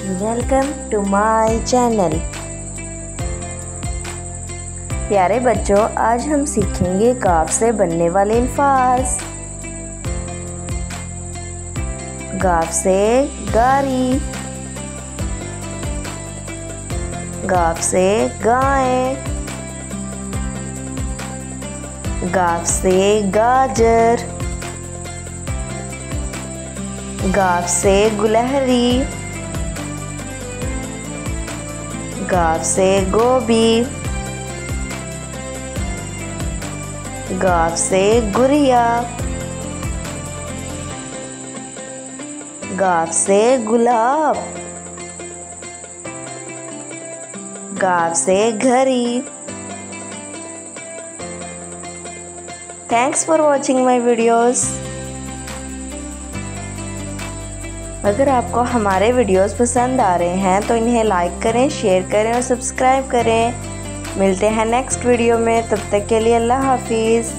Welcome to my channel. प्यारे बच्चों, आज हम सीखेंगे काफ से बनने वाले अल्फाज। गाफ से गारी, गाफ से गाय, गाफ से गाजर, गाफ से गुलहरी, गाफ से गोभी, गाफ से गुड़िया, गाफ से गुलाब, गाफ से घड़ी। Thanks for watching my videos. अगर आपको हमारे वीडियोस पसंद आ रहे हैं तो इन्हें लाइक करें, शेयर करें और सब्सक्राइब करें। मिलते हैं नेक्स्ट वीडियो में, तब तक के लिए अल्लाह हाफिज़।